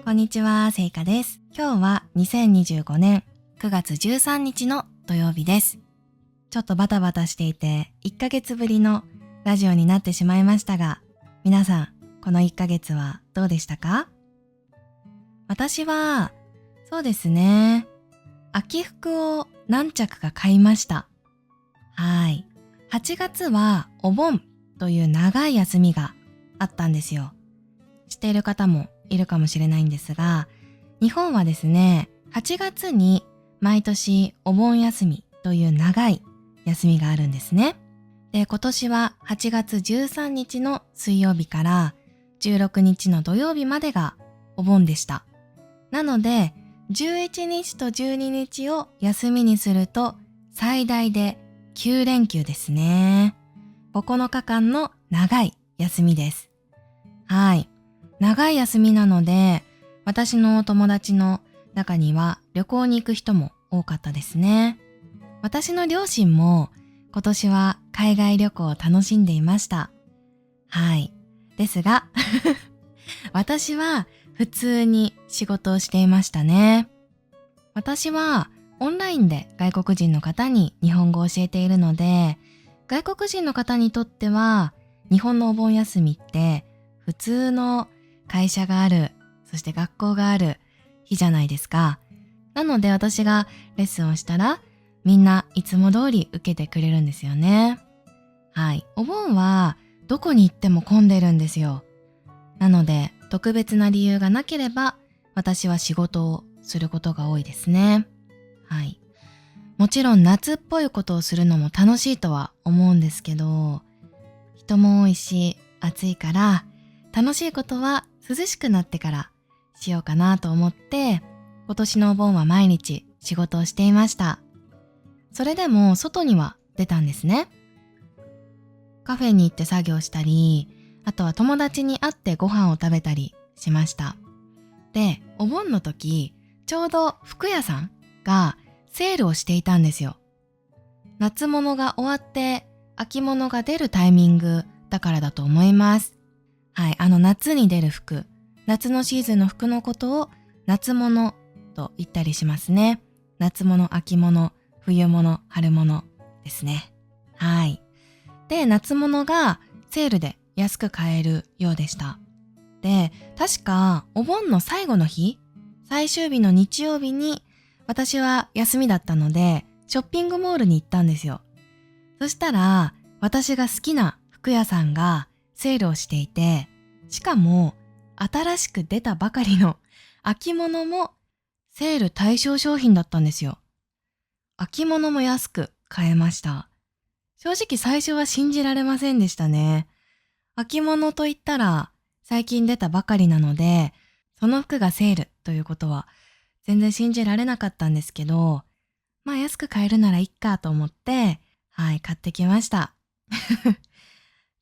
こんにちは、せいかです。今日は2025年9月13日の土曜日です。ちょっとバタバタしていて1ヶ月ぶりのラジオになってしまいましたが、皆さんこの1ヶ月はどうでしたか？私はそうですね、秋服を何着か買いました。はい。8月はお盆という長い休みがあったんですよ。知っている方もいるかもしれないんですが、日本はですね、8月に毎年お盆休みという長い休みがあるんですね。で、今年は8月13日の水曜日から16日の土曜日までがお盆でした。なので、11日と12日を休みにすると最大で9連休ですね。9日間の長い休みです。はい。長い休みなので、私の友達の中には旅行に行く人も多かったですね。私の両親も今年は海外旅行を楽しんでいました。はい。ですが、私は普通に仕事をしていましたね。私はオンラインで外国人の方に日本語を教えているので、外国人の方にとっては日本のお盆休みって普通の会社がある、そして学校がある日じゃないですか。なので私がレッスンをしたらみんないつも通り受けてくれるんですよね。はい。お盆はどこに行っても混んでるんですよ。なので特別な理由がなければ私は仕事をすることが多いですね。はい。もちろん夏っぽいことをするのも楽しいとは思うんですけど、人も多いし暑いから楽しいことは涼しくなってからしようかなと思って、今年のお盆は毎日仕事をしていました。それでも外には出たんですね。カフェに行って作業したり、あとは友達に会ってご飯を食べたりしました。で、お盆の時、ちょうど服屋さんがセールをしていたんですよ。夏物が終わって秋物が出るタイミングだからだと思います。はい、夏に出る服、夏のシーズンの服のことを夏物と言ったりしますね。夏物、秋物、冬物、春物ですね。はい。で、夏物がセールで安く買えるようでした。で、確かお盆の最後の日、最終日の日曜日に私は休みだったので、ショッピングモールに行ったんですよ。そしたら、私が好きな服屋さんがセールをしていて、しかも新しく出たばかりの秋物もセール対象商品だったんですよ。秋物も安く買えました。正直最初は信じられませんでしたね。秋物と言ったら最近出たばかりなので、その服がセールということは全然信じられなかったんですけど、まあ安く買えるならいっかと思って、はい、買ってきました。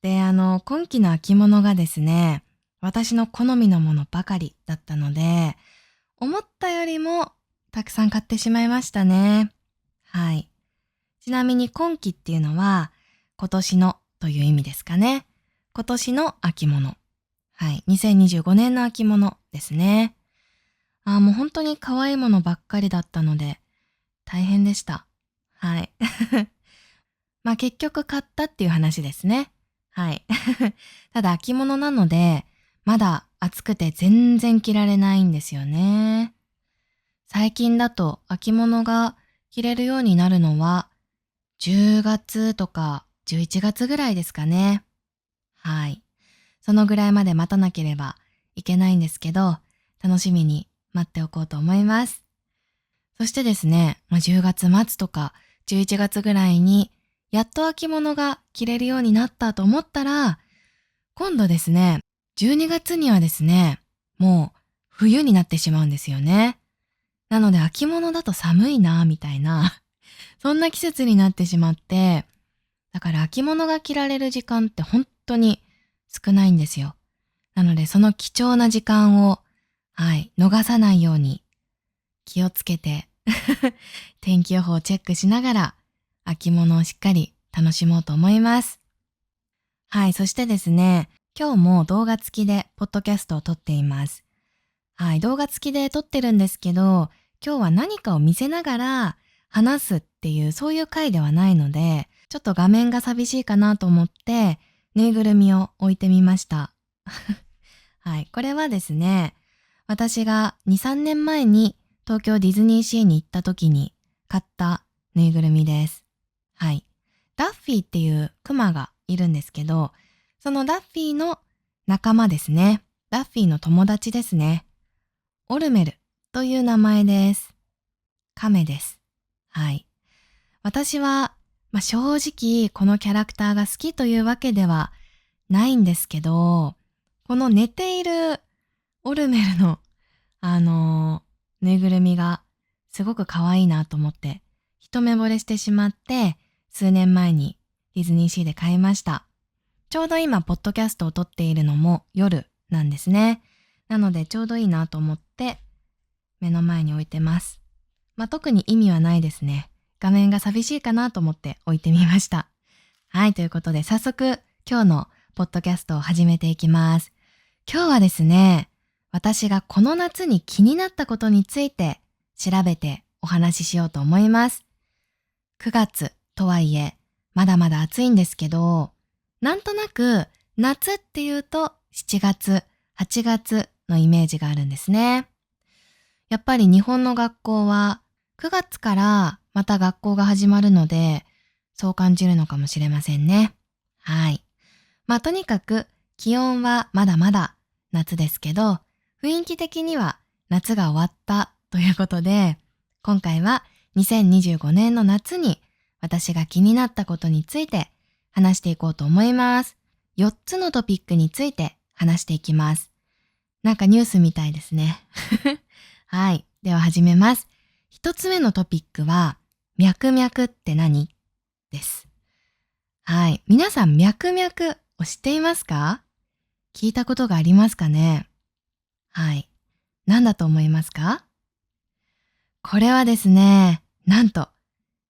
で、今期の秋物がですね、私の好みのものばかりだったので、思ったよりもたくさん買ってしまいましたね。はい。ちなみに今期っていうのは、今年のという意味ですかね。今年の秋物。はい。2025年の秋物ですね。もう本当に可愛いものばっかりだったので、大変でした。はい。まあ結局買ったっていう話ですね。はい。ただ秋物なので、まだ暑くて全然着られないんですよね。最近だと秋物が着れるようになるのは10月とか11月ぐらいですかね。はい。そのぐらいまで待たなければいけないんですけど、楽しみに待っておこうと思います。そしてですね、10月末とか11月ぐらいにやっと秋物が着れるようになったと思ったら、今度ですね、12月にはですね、もう冬になってしまうんですよね。なので秋物だと寒いなみたいな、そんな季節になってしまって、だから秋物が着られる時間って本当に少ないんですよ。なのでその貴重な時間を、はい、逃さないように気をつけて天気予報をチェックしながら秋物をしっかり楽しもうと思います。はい、そしてですね、今日も動画付きでポッドキャストを撮っています。はい、動画付きで撮ってるんですけど、今日は何かを見せながら話すっていうそういう回ではないので、ちょっと画面が寂しいかなと思って、ぬいぐるみを置いてみました。はい、これはですね、私が2、3年前に東京ディズニーシーに行った時に買ったぬいぐるみです。はい。ダッフィーっていうクマがいるんですけど、そのダッフィーの仲間ですね。ダッフィーの友達ですね。オルメルという名前です。亀です。はい。私は、正直このキャラクターが好きというわけではないんですけど、この寝ているオルメルのぬいぐるみがすごく可愛いなと思って一目惚れしてしまって数年前にディズニーシーで買いました。ちょうど今ポッドキャストを撮っているのも夜なんですね。なのでちょうどいいなと思って目の前に置いてます。特に意味はないですね。画面が寂しいかなと思って置いてみました。はい、ということで早速今日のポッドキャストを始めていきます。今日はですね、私がこの夏に気になったことについて調べてお話ししようと思います。9月とはいえまだまだ暑いんですけど、なんとなく夏っていうと7月、8月のイメージがあるんですね。やっぱり日本の学校は9月からまた学校が始まるので、そう感じるのかもしれませんね。はい。とにかく気温はまだまだ夏ですけど、雰囲気的には夏が終わったということで、今回は2025年の夏に私が気になったことについて話していこうと思います。4つのトピックについて話していきます。なんかニュースみたいですね。はい。では始めます。1つ目のトピックは、脈々って何？です。はい。皆さん脈々を知っていますか？聞いたことがありますかね？はい。何だと思いますか？これはですね、なんと、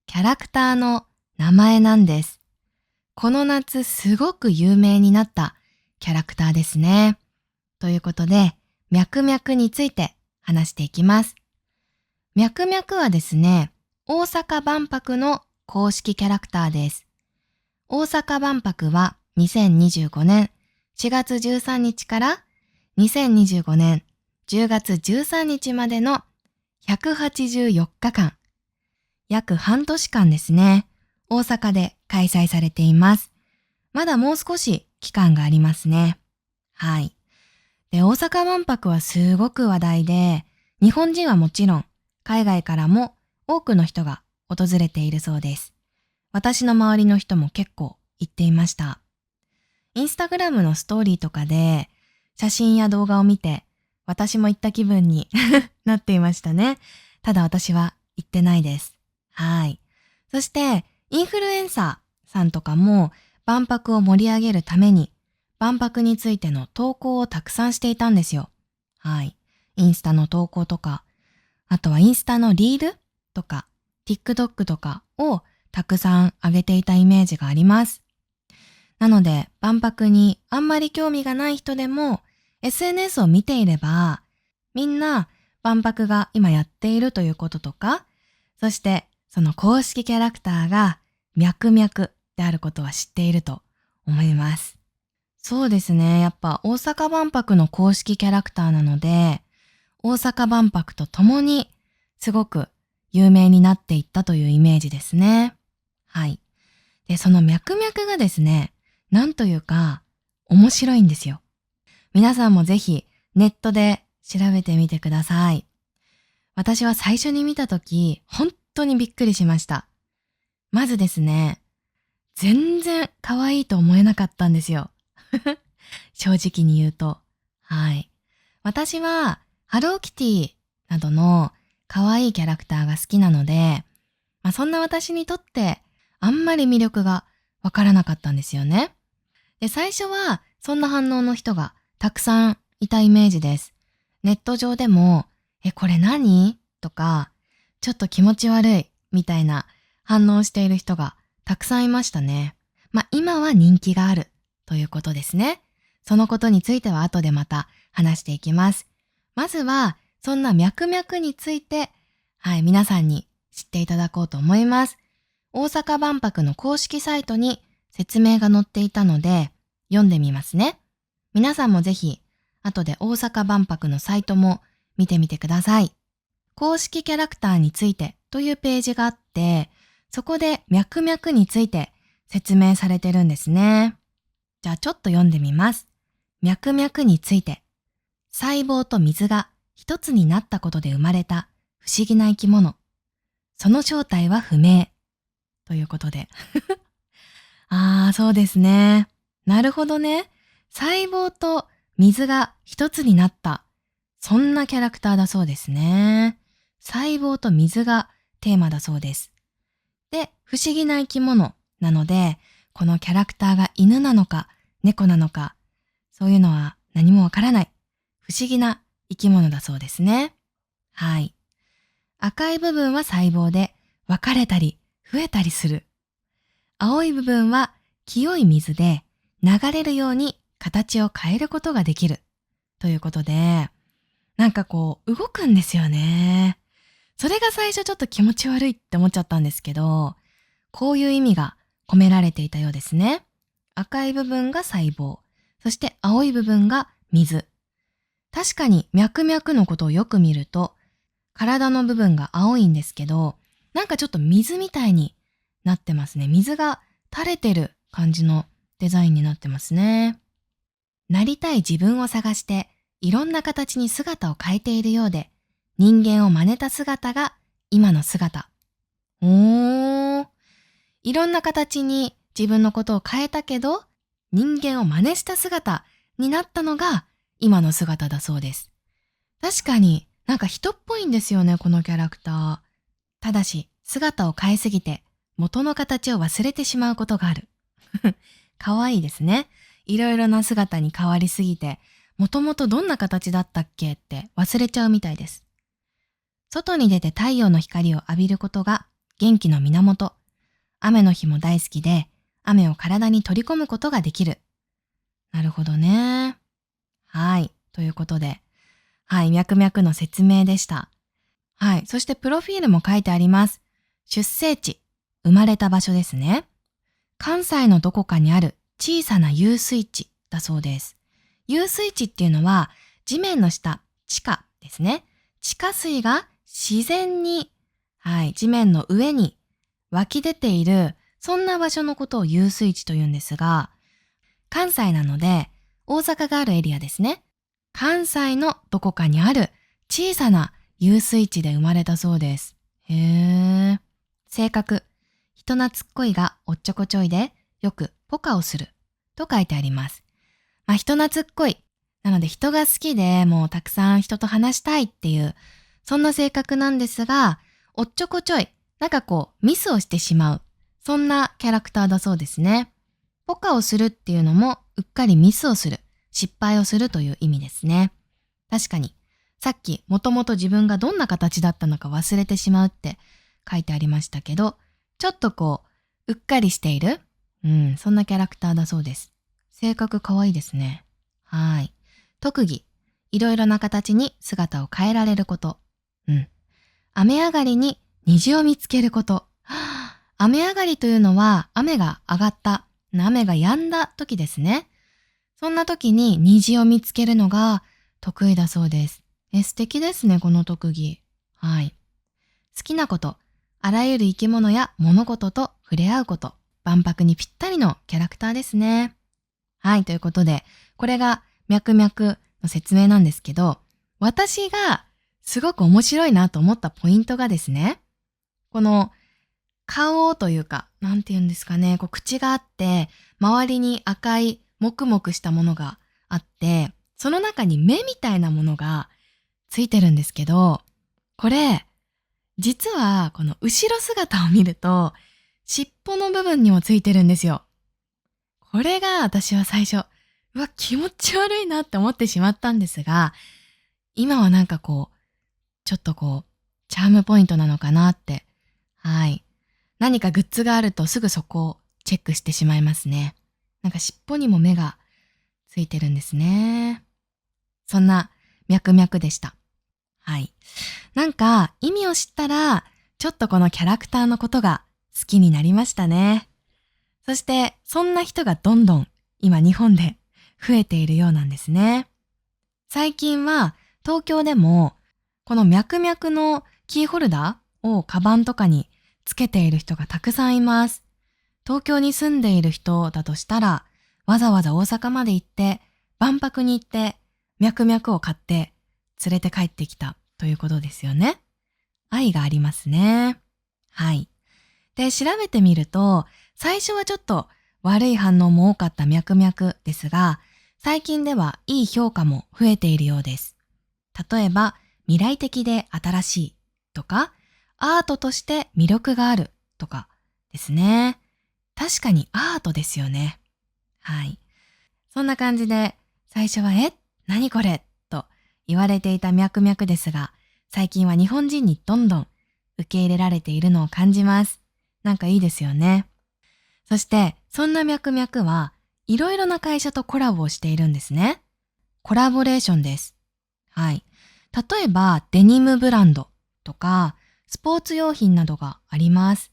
キャラクターの名前なんです。この夏すごく有名になったキャラクターですね。ということで、脈々について話していきます。脈々はですね、大阪万博の公式キャラクターです。大阪万博は2025年4月13日から2025年10月13日までの184日間、約半年間ですね、大阪で開催されています。まだもう少し期間がありますね。はい。で、大阪万博はすごく話題で、日本人はもちろん、海外からも多くの人が訪れているそうです。私の周りの人も結構行っていました。インスタグラムのストーリーとかで写真や動画を見て私も行った気分になっていましたね。ただ私は行ってないです。はい。そしてインフルエンサーさんとかも万博を盛り上げるために万博についての投稿をたくさんしていたんですよ。はい。インスタの投稿とか、あとはインスタのリールとか TikTok とかをたくさん上げていたイメージがあります。なので万博にあんまり興味がない人でも SNS を見ていればみんな万博が今やっているということとか、そしてその公式キャラクターが脈々であることは知っていると思います。そうですね。やっぱ大阪万博の公式キャラクターなので、大阪万博と共にすごく有名になっていったというイメージですね。はい。で、その脈々がですね、なんというか面白いんですよ。皆さんもぜひネットで調べてみてください。私は最初に見たとき、本当にびっくりしました。まずですね、全然可愛いと思えなかったんですよ。正直に言うと。はい。私はハローキティなどの可愛いキャラクターが好きなので、そんな私にとってあんまり魅力がわからなかったんですよね。で、最初はそんな反応の人がたくさんいたイメージです。ネット上でも、これ何？とか、ちょっと気持ち悪いみたいな反応をしている人がたくさんいましたね。今は人気があるということですね。そのことについては後でまた話していきます。まずは、そんな脈々について、皆さんに知っていただこうと思います。大阪万博の公式サイトに説明が載っていたので、読んでみますね。皆さんもぜひ、後で大阪万博のサイトも見てみてください。公式キャラクターについてというページがあって、そこで脈々について説明されてるんですね。じゃあちょっと読んでみます。脈々について。細胞と水が一つになったことで生まれた不思議な生き物。その正体は不明。ということで。そうですね。なるほどね。細胞と水が一つになった。そんなキャラクターだそうですね。細胞と水がテーマだそうです。で、不思議な生き物なので、このキャラクターが犬なのか猫なのか、そういうのは何もわからない。不思議な生き物だそうですね。はい。赤い部分は細胞で分かれたり増えたりする。青い部分は清い水で流れるように形を変えることができる。ということで、なんかこう動くんですよね。それが最初ちょっと気持ち悪いって思っちゃったんですけど、こういう意味が込められていたようですね。赤い部分が細胞、そして青い部分が水。確かに脈々のことをよく見ると、体の部分が青いんですけど、なんかちょっと水みたいになってますね。水が垂れてる感じのデザインになってますね。なりたい自分を探していろんな形に姿を変えているようで、人間を真似た姿が今の姿。いろんな形に自分のことを変えたけど、人間を真似した姿になったのが今の姿だそうです。確かになんか人っぽいんですよね、このキャラクター。ただし、姿を変えすぎて元の形を忘れてしまうことがある。かわいいですね。いろいろな姿に変わりすぎて、もともとどんな形だったっけって忘れちゃうみたいです。外に出て太陽の光を浴びることが元気の源。雨の日も大好きで、雨を体に取り込むことができる。なるほどね。はい。ということで、脈々の説明でした。そしてプロフィールも書いてあります。出生地、生まれた場所ですね。関西のどこかにある小さな遊水地だそうです。遊水地っていうのは地面の下、地下ですね。地下水が自然に、地面の上に湧き出ている、そんな場所のことを遊水地と言うんですが、関西なので大阪があるエリアですね。関西のどこかにある小さな遊水地で生まれたそうです。へー。性格、人懐っこいがおっちょこちょいでよくポカをすると書いてあります。人懐っこい。なので人が好きでもうたくさん人と話したいっていう、そんな性格なんですが、おっちょこちょい、なんかこうミスをしてしまう。そんなキャラクターだそうですね。ポカをするっていうのもうっかりミスをする、失敗をするという意味ですね。確かに、さっきもともと自分がどんな形だったのか忘れてしまうって書いてありましたけど、ちょっとこう、うっかりしている、そんなキャラクターだそうです。性格かわいいですね。特技、いろいろな形に姿を変えられること。雨上がりに虹を見つけること。雨上がりというのは雨が上がった、雨が止んだ時ですね。そんな時に虹を見つけるのが得意だそうです。素敵ですね、この特技。好きなこと、あらゆる生き物や物事と触れ合うこと。万博にぴったりのキャラクターですね。ということで、これが脈々の説明なんですけど、私がすごく面白いなと思ったポイントがですね、この顔というか、なんて言うんですかね、こう口があって、周りに赤いもくもくしたものがあって、その中に目みたいなものがついてるんですけど、これ、実はこの後ろ姿を見ると、尻尾の部分にもついてるんですよ。これが私は最初、気持ち悪いなって思ってしまったんですが、今はなんかこう、ちょっとこう、チャームポイントなのかなって。何かグッズがあるとすぐそこをチェックしてしまいますね。なんか尻尾にも目がついてるんですね。そんなミャクミャクでした。はい。なんか意味を知ったら、ちょっとこのキャラクターのことが好きになりましたね。そしてそんな人がどんどん今日本で増えているようなんですね。最近は東京でもこのミャクミャクのキーホルダーをカバンとかにつけている人がたくさんいます。東京に住んでいる人だとしたら、わざわざ大阪まで行って、万博に行って、ミャクミャクを買って連れて帰ってきたということですよね。愛がありますね。はい。で、調べてみると、最初はちょっと悪い反応も多かったミャクミャクですが、最近ではいい評価も増えているようです。例えば、未来的で新しいとか、アートとして魅力があるとかですね。確かにアートですよね。はい。そんな感じで、最初は何これと言われていたミャクミャクですが、最近は日本人にどんどん受け入れられているのを感じます。なんかいいですよね。そして、そんなミャクミャクはいろいろな会社とコラボをしているんですね。コラボレーションです。はい。例えば、デニムブランドとか、スポーツ用品などがあります。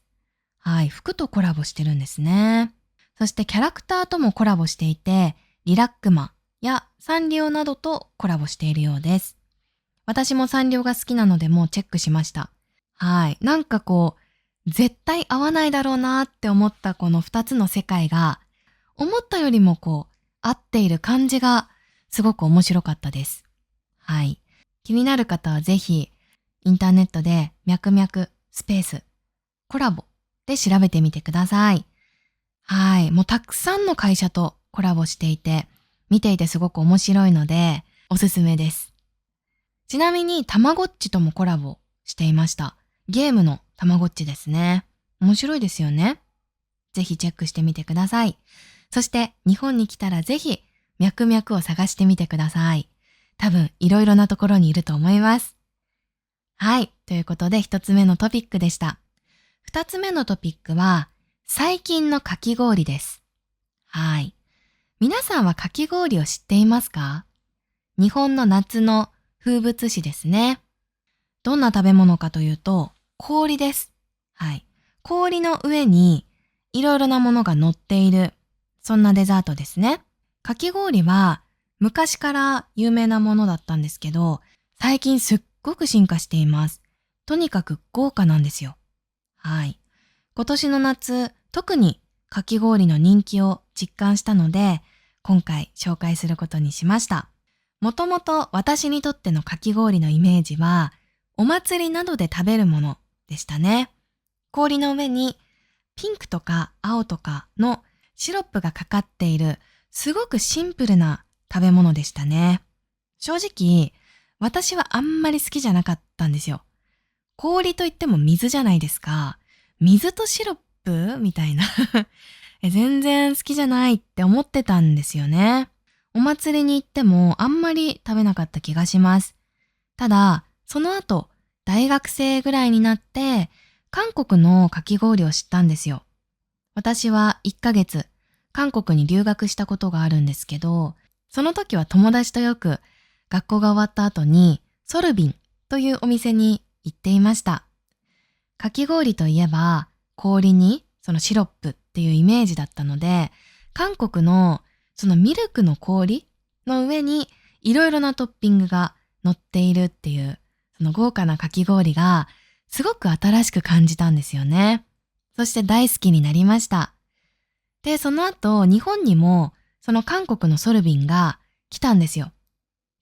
はい。服とコラボしてるんですね。そしてキャラクターともコラボしていて、リラックマやサンリオなどとコラボしているようです。私もサンリオが好きなのでもうチェックしました。はい。なんかこう、絶対合わないだろうなって思ったこの2つの世界が、思ったよりもこう、合っている感じがすごく面白かったです。はい。気になる方はぜひ、インターネットでミャクミャクスペースコラボで調べてみてください。はい。もうたくさんの会社とコラボしていて、見ていてすごく面白いので、おすすめです。ちなみに、たまごっちともコラボしていました。ゲームのたまごっちですね。面白いですよね。ぜひチェックしてみてください。そして、日本に来たらぜひ、ミャクミャクを探してみてください。多分、いろいろなところにいると思います。はい。ということで、一つ目のトピックでした。二つ目のトピックは、最近のかき氷です。はい。皆さんはかき氷を知っていますか？日本の夏の風物詩ですね。どんな食べ物かというと、氷です。はい。氷の上にいろいろなものが乗っている、そんなデザートですね。かき氷は昔から有名なものだったんですけど、最近すっごく進化しています。とにかく豪華なんですよ。はい。今年の夏、特にかき氷の人気を実感したので、今回紹介することにしました。もともと私にとってのかき氷のイメージは、お祭りなどで食べるものでしたね。氷の上にピンクとか青とかのシロップがかかっている、すごくシンプルな食べ物でしたね。正直、私はあんまり好きじゃなかったんですよ。氷といっても水じゃないですか。水とシロップみたいな全然好きじゃないって思ってたんですよね。お祭りに行ってもあんまり食べなかった気がします。ただ、その後、大学生ぐらいになって、韓国のかき氷を知ったんですよ。私は1ヶ月、韓国に留学したことがあるんですけど、その時は友達とよく学校が終わった後にソルビンというお店に行っていました。かき氷といえば氷にそのシロップっていうイメージだったので、韓国のそのミルクの氷の上にいろいろなトッピングが乗っているっていうその豪華なかき氷がすごく新しく感じたんですよね。そして大好きになりました。で、その後日本にもその韓国のソルビンが来たんですよ。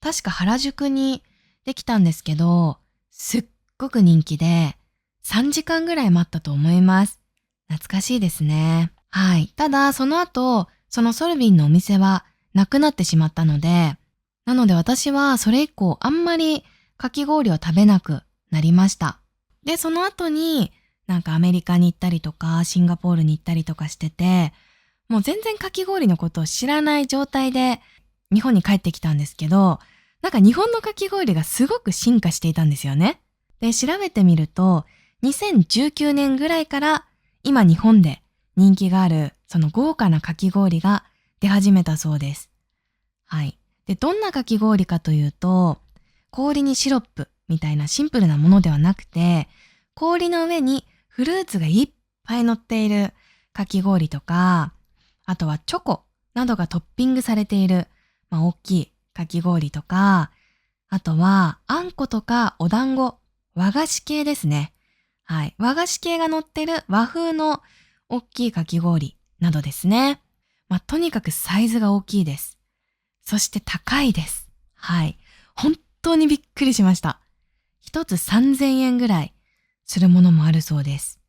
確か原宿にできたんですけど、すっごく人気で3時間ぐらい待ったと思います。懐かしいですね。はい。ただ、その後、そのソルビンのお店はなくなってしまったので、なので私はそれ以降あんまりかき氷を食べなくなりました。で、その後になんかアメリカに行ったりとか、シンガポールに行ったりとかしてて、もう全然かき氷のことを知らない状態で日本に帰ってきたんですけど、なんか日本のかき氷がすごく進化していたんですよね。で、調べてみると、2019年ぐらいから今日本で人気があるその豪華なかき氷が出始めたそうです。はい。で、どんなかき氷かというと、氷にシロップみたいなシンプルなものではなくて、氷の上にフルーツがいっぱい乗っているかき氷とか、あとはチョコなどがトッピングされている、大きいかき氷とか、あとはあんことかお団子、和菓子系ですね。はい。和菓子系が乗ってる和風の大きいかき氷などですね。とにかくサイズが大きいです。そして高いです。はい。本当にびっくりしました。一つ3000円ぐらいするものもあるそうです。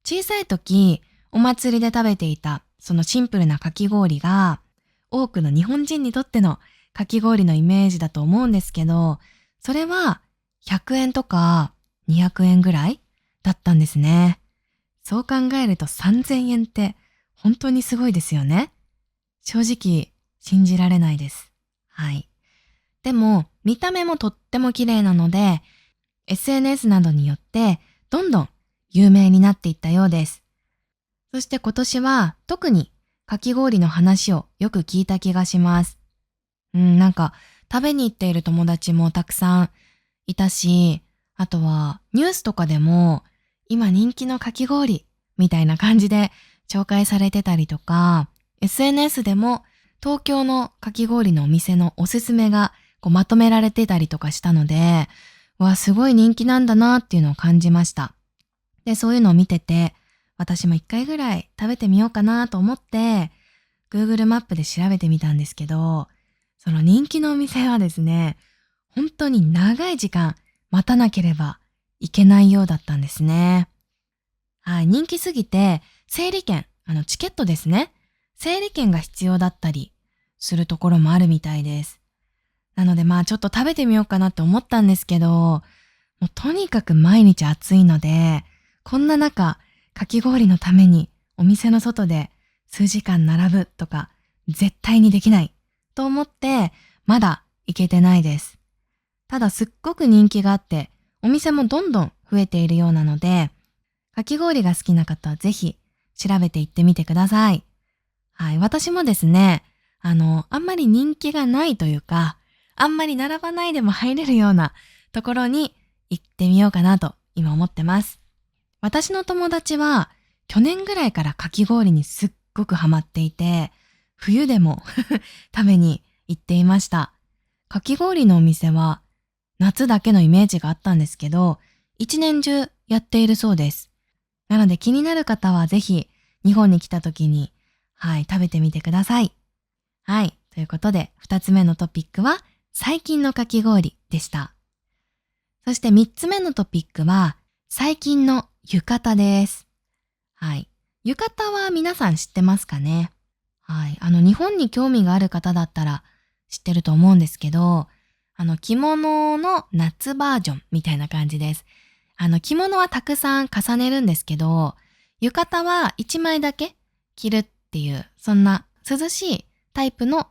小さい時、お祭りで食べていたそのシンプルなかき氷が、多くの日本人にとってのかき氷のイメージだと思うんですけど、それは100円とか200円ぐらいだったんですね。そう考えると3000円って本当にすごいですよね。正直信じられないです。はい。でも見た目もとっても綺麗なので、SNS などによってどんどん有名になっていったようです。そして今年は特にかき氷の話をよく聞いた気がします。なんか食べに行っている友達もたくさんいたし、あとはニュースとかでも今人気のかき氷みたいな感じで紹介されてたりとか、SNS でも東京のかき氷のお店のおすすめがまとめられてたりとかしたので、すごい人気なんだなっていうのを感じました。で、そういうのを見てて、私も一回ぐらい食べてみようかなと思って、Google マップで調べてみたんですけど、その人気のお店はですね、本当に長い時間待たなければいけないようだったんですね。はい、人気すぎて、整理券、チケットですね。整理券が必要だったりするところもあるみたいです。なのでちょっと食べてみようかなって思ったんですけど、もうとにかく毎日暑いので、こんな中、かき氷のためにお店の外で数時間並ぶとか絶対にできないと思ってまだ行けてないです。ただすっごく人気があってお店もどんどん増えているようなので、かき氷が好きな方はぜひ調べて行ってみてください。はい、私もですね、あんまり人気がないというか、あんまり並ばないでも入れるようなところに行ってみようかなと今思ってます。私の友達は去年ぐらいからかき氷にすっごくハマっていて、冬でも食べに行っていました。かき氷のお店は夏だけのイメージがあったんですけど、一年中やっているそうです。なので気になる方はぜひ日本に来た時に、食べてみてください。はい、ということで2つ目のトピックは最近のかき氷でした。そして3つ目のトピックは最近の浴衣です。はい。浴衣は皆さん知ってますかね？はい。日本に興味がある方だったら知ってると思うんですけど、着物の夏バージョンみたいな感じです。着物はたくさん重ねるんですけど、浴衣は1枚だけ着るっていう、そんな涼しいタイプの、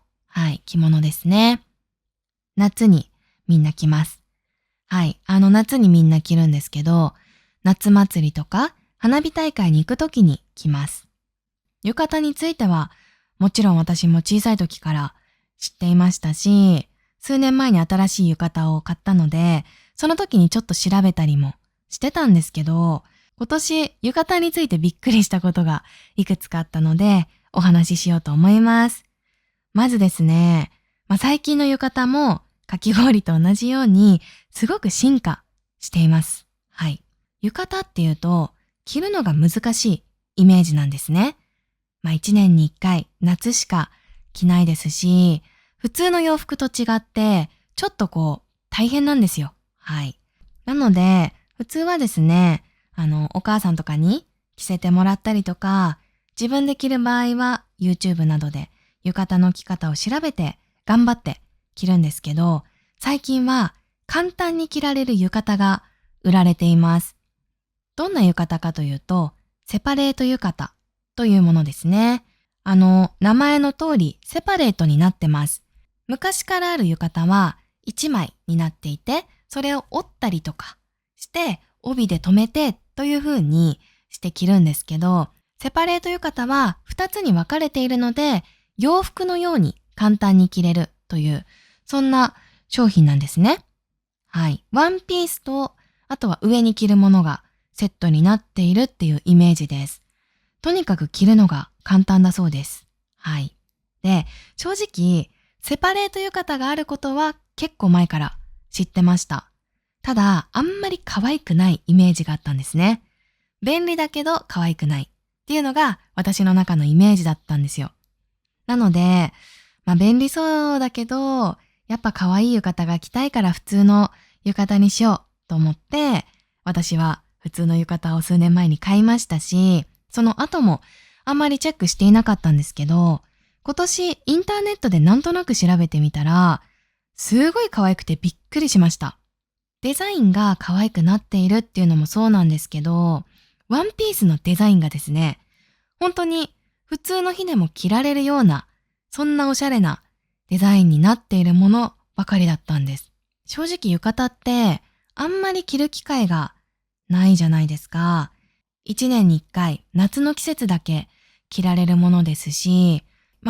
着物ですね。夏にみんな着ます。はい。夏にみんな着るんですけど、夏祭りとか花火大会に行くときに着ます。浴衣については、もちろん私も小さい時から知っていましたし、数年前に新しい浴衣を買ったので、その時にちょっと調べたりもしてたんですけど、今年浴衣についてびっくりしたことがいくつかあったので、お話ししようと思います。まずですね、最近の浴衣もかき氷と同じようにすごく進化しています。はい。浴衣っていうと着るのが難しいイメージなんですね。1年に1回夏しか着ないですし、普通の洋服と違ってちょっと大変なんですよ。はい。なので普通はですね、お母さんとかに着せてもらったりとか、自分で着る場合は YouTube などで浴衣の着方を調べて頑張って着るんですけど、最近は簡単に着られる浴衣が売られています。どんな浴衣かというと、セパレート浴衣というものですね。名前の通りセパレートになってます。昔からある浴衣は1枚になっていて、それを折ったりとかして帯で留めてという風にして着るんですけど、セパレート浴衣は2つに分かれているので、洋服のように簡単に着れるという、そんな商品なんですね。はい。ワンピースと、あとは上に着るものがセットになっているっていうイメージです。とにかく着るのが簡単だそうです。はい。で、正直、セパレート浴衣があることは結構前から知ってました。ただ、あんまり可愛くないイメージがあったんですね。便利だけど可愛くないっていうのが私の中のイメージだったんですよ。なので、便利そうだけど、やっぱ可愛い浴衣が着たいから普通の浴衣にしようと思って、私は普通の浴衣を数年前に買いましたし、その後もあんまりチェックしていなかったんですけど、今年インターネットでなんとなく調べてみたら、すごい可愛くてびっくりしました。デザインが可愛くなっているっていうのもそうなんですけど、ワンピースのデザインがですね、本当に普通の日でも着られるような、そんなおしゃれなデザインになっているものばかりだったんです。正直浴衣ってあんまり着る機会がないじゃないですか。一年に一回夏の季節だけ着られるものですし、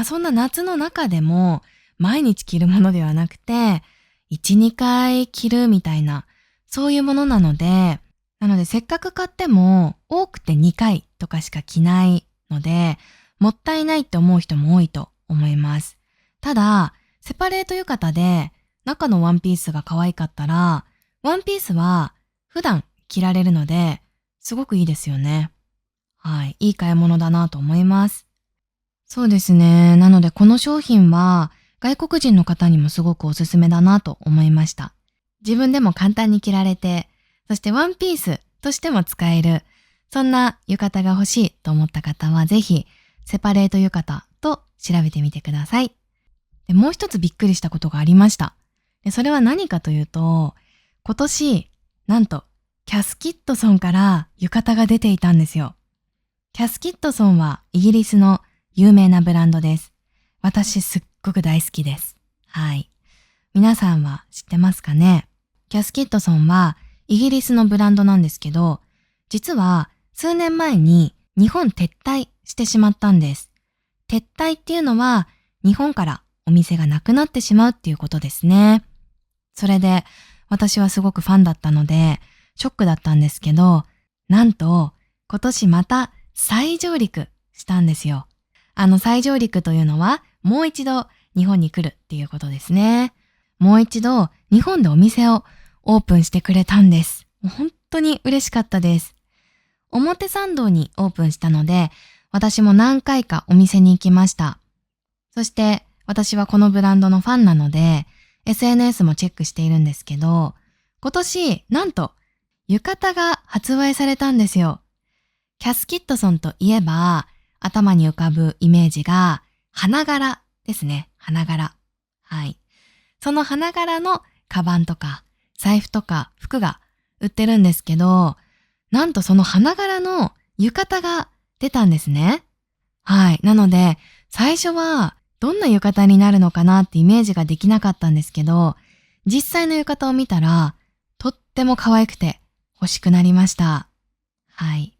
そんな夏の中でも毎日着るものではなくて、一、二回着るみたいな、そういうものなのでせっかく買っても多くて2回とかしか着ないので、もったいないって思う人も多いと思います。ただ、セパレート浴衣で中のワンピースが可愛かったら、ワンピースは普段着られるので、すごくいいですよね。はい、いい買い物だなと思います。そうですね。なのでこの商品は外国人の方にもすごくおすすめだなと思いました。自分でも簡単に着られて、そしてワンピースとしても使える、そんな浴衣が欲しいと思った方はぜひセパレート浴衣と調べてみてください。で、もう一つびっくりしたことがありました。で、それは何かというと、今年、なんとキャスキットソンから浴衣が出ていたんですよ。キャスキットソンはイギリスの有名なブランドです。私すっごく大好きです。はい。皆さんは知ってますかね？キャスキットソンはイギリスのブランドなんですけど、実は数年前に日本撤退してしまったんです。撤退っていうのは日本からお店がなくなってしまうっていうことですね。それで私はすごくファンだったのでショックだったんですけど、なんと今年また再上陸したんですよ。再上陸というのはもう一度日本に来るっていうことですね。もう一度日本でお店をオープンしてくれたんです。本当に嬉しかったです。表参道にオープンしたので、私も何回かお店に行きました。そして私はこのブランドのファンなので、SNS もチェックしているんですけど、今年なんと浴衣が発売されたんですよ。キャスキットソンといえば、頭に浮かぶイメージが花柄ですね。花柄。はい。その花柄のカバンとか財布とか服が売ってるんですけど、なんとその花柄の浴衣が出たんですね。はい。なので、最初はどんな浴衣になるのかなってイメージができなかったんですけど、実際の浴衣を見たら、とっても可愛くて欲しくなりました。はい。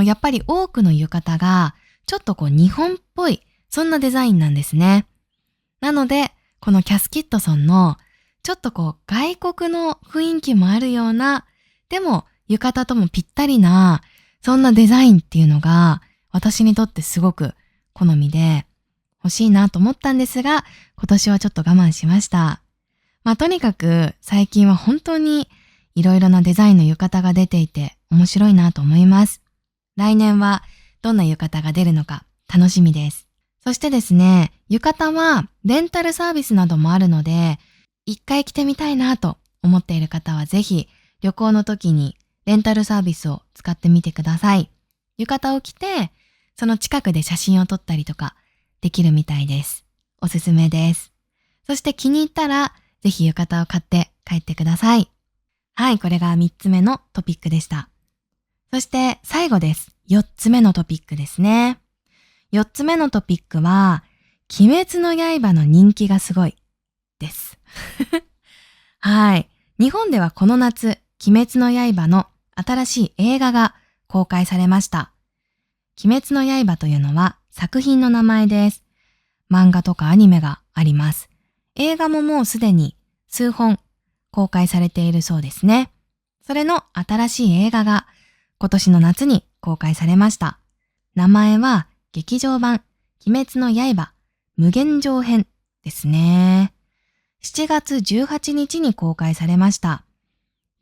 やっぱり多くの浴衣がちょっと日本っぽい、そんなデザインなんですね。なので、このキャスキットソンのちょっと外国の雰囲気もあるような、でも浴衣ともぴったりな、そんなデザインっていうのが私にとってすごく好みで欲しいなと思ったんですが、今年はちょっと我慢しました。とにかく最近は本当にいろいろなデザインの浴衣が出ていて面白いなと思います。来年はどんな浴衣が出るのか楽しみです。そしてですね、浴衣はレンタルサービスなどもあるので、一回着てみたいなと思っている方はぜひ旅行の時にレンタルサービスを使ってみてください。浴衣を着て、その近くで写真を撮ったりとかできるみたいです。おすすめです。そして気に入ったら、ぜひ浴衣を買って帰ってください。はい、これが3つ目のトピックでした。そして最後です。4つ目のトピックですね。4つ目のトピックは、鬼滅の刃の人気がすごいです。はい。日本ではこの夏、鬼滅の刃の新しい映画が公開されました。鬼滅の刃というのは作品の名前です。漫画とかアニメがあります。映画ももうすでに数本公開されているそうですね。それの新しい映画が今年の夏に公開されました。名前は劇場版鬼滅の刃無限城編ですね。7月18日に公開されました。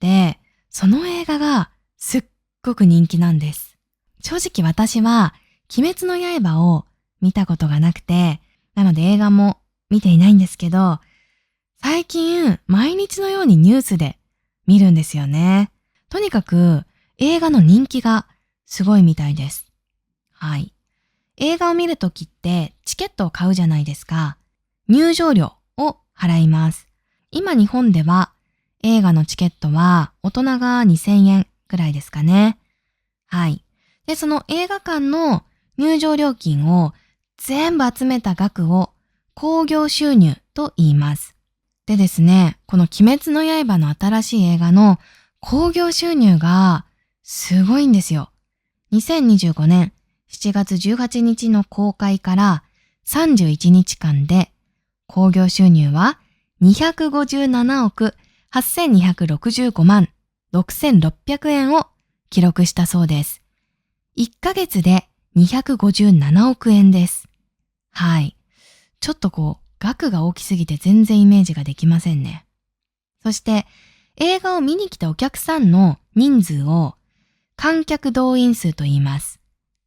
で、その映画がすっごく人気なんです。正直私は鬼滅の刃を見たことがなくて、なので映画も見ていないんですけど、最近毎日のようにニュースで見るんですよね。とにかく映画の人気がすごいみたいです。はい。映画を見るときってチケットを買うじゃないですか。入場料を払います。今日本では映画のチケットは大人が2000円くらいですかね。はい。で、その映画館の入場料金を全部集めた額を興行収入と言います。でですね、この鬼滅の刃の新しい映画の興行収入がすごいんですよ。2025年7月18日の公開から31日間で興行収入は257億8265万6600円を記録したそうです。1ヶ月で257億円です。はい。ちょっと額が大きすぎて全然イメージができませんね。そして、映画を見に来たお客さんの人数を観客動員数と言います。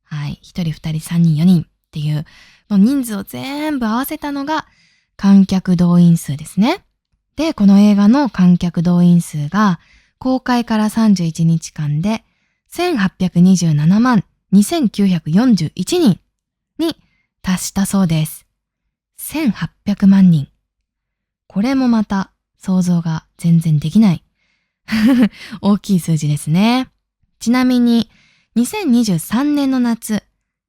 はい。1人、2人、3人、4人っていうの人数を全部合わせたのが観客動員数ですね。で、この映画の観客動員数が公開から31日間で1827万2941人に達したそうです。1800万人。これもまた想像が全然できない大きい数字ですね。ちなみに2023年の夏、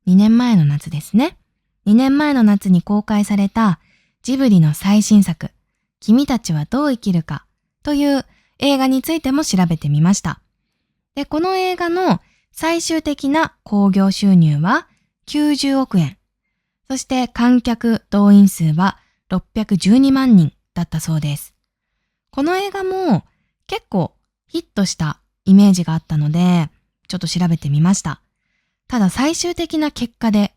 2年前の夏ですね。2年前の夏に公開されたジブリの最新作、君たちはどう生きるかという映画についても調べてみました。で、この映画の最終的な興行収入は90億円。そして観客動員数は612万人だったそうです。この映画も結構ヒットしたイメージがあったので、ちょっと調べてみました。ただ最終的な結果で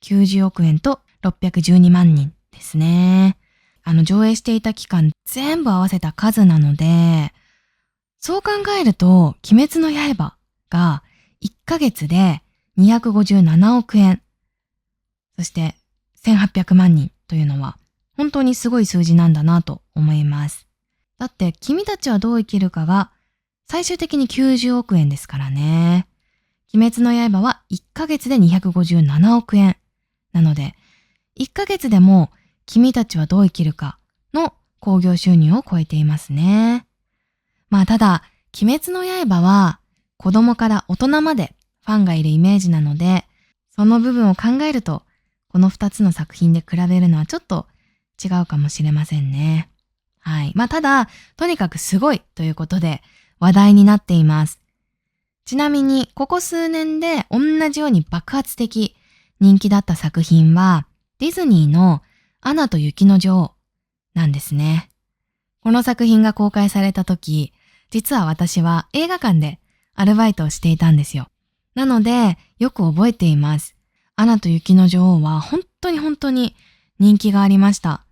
90億円と612万人ですね。上映していた期間全部合わせた数なので、そう考えると鬼滅の刃が1ヶ月で257億円、そして1800万人というのは本当にすごい数字なんだなと思います。だって君たちはどう生きるかが最終的に90億円ですからね。鬼滅の刃は1ヶ月で257億円。なので、1ヶ月でも君たちはどう生きるかの興行収入を超えていますね。まあただ、鬼滅の刃は子供から大人までファンがいるイメージなので、その部分を考えると、この2つの作品で比べるのはちょっと違うかもしれませんね。はい。まあただ、とにかくすごいということで話題になっています。ちなみに、ここ数年で同じように爆発的人気だった作品は、ディズニーのアナと雪の女王なんですね。この作品が公開された時、実は私は映画館でアルバイトをしていたんですよ。なので、よく覚えています。アナと雪の女王は本当に人気がありました。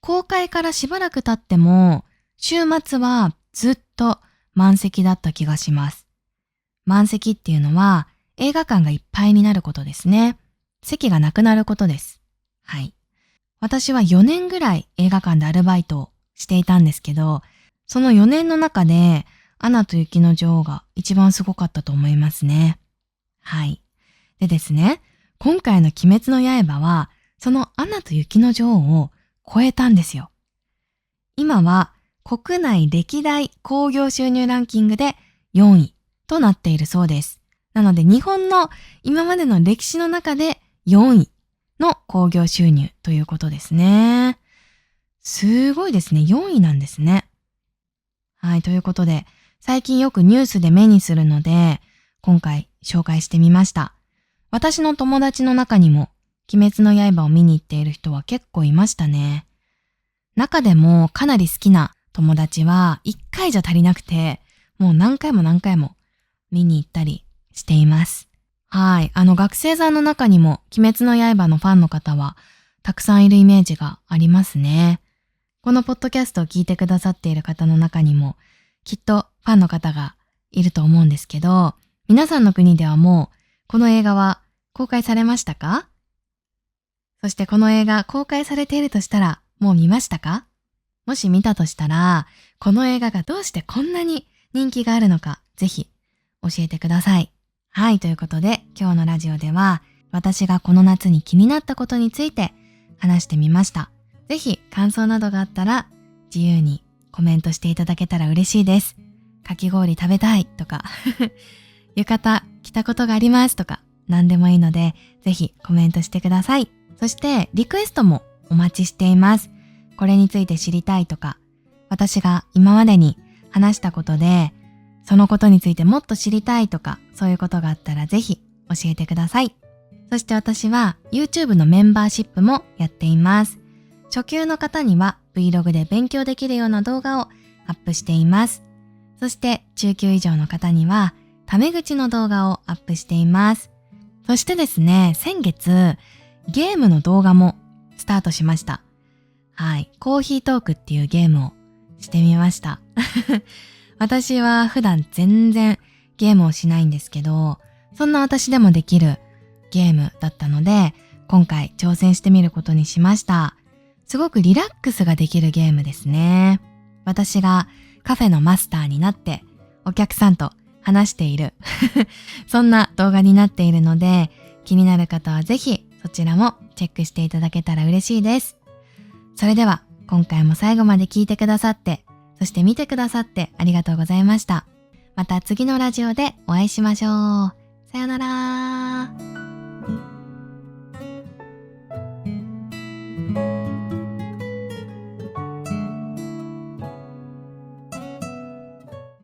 公開からしばらく経っても、週末はずっと満席だった気がします。満席っていうのは映画館がいっぱいになることですね。席がなくなることです。はい。私は4年ぐらい映画館でアルバイトをしていたんですけど、その4年の中でアナと雪の女王が一番すごかったと思いますね。はい。でですね、今回の鬼滅の刃は、そのアナと雪の女王を超えたんですよ。今は国内歴代興行収入ランキングで4位となっているそうです。なので日本の今までの歴史の中で4位の興行収入ということですね。すごいですね。4位なんですね。はい、ということで、最近よくニュースで目にするので、今回紹介してみました。私の友達の中にも、鬼滅の刃を見に行っている人は結構いましたね。中でもかなり好きな友達は1回じゃ足りなくて、もう何回も見に行ったりしています。はい。学生さんの中にも鬼滅の刃のファンの方はたくさんいるイメージがありますね。このポッドキャストを聞いてくださっている方の中にもきっとファンの方がいると思うんですけど、皆さんの国ではもうこの映画は公開されましたか？そしてこの映画公開されているとしたらもう見ましたか？もし見たとしたら、この映画がどうしてこんなに人気があるのか、ぜひ教えてください。はい、ということで今日のラジオでは私がこの夏に気になったことについて話してみました。ぜひ感想などがあったら自由にコメントしていただけたら嬉しいです。かき氷食べたいとか浴衣着たことがありますとか何でもいいのでぜひコメントしてください。そしてリクエストもお待ちしています。これについて知りたいとか、私が今までに話したことでそのことについてもっと知りたいとか、そういうことがあったらぜひ教えてください。そして私は YouTube のメンバーシップもやっています。初級の方には Vlog で勉強できるような動画をアップしています。そして中級以上の方にはタメ口の動画をアップしています。そしてですね、先月ゲームの動画もスタートしました。はい、コーヒートークっていうゲームをしてみました。私は普段全然ゲームをしないんですけど、そんな私でもできるゲームだったので、今回挑戦してみることにしました。すごくリラックスができるゲームですね。私がカフェのマスターになってお客さんと話しているそんな動画になっているので、気になる方はぜひそちらもチェックしていただけたら嬉しいです。それでは今回も最後まで聞いてくださって、そして見てくださってありがとうございました。また次のラジオでお会いしましょう。さよなら。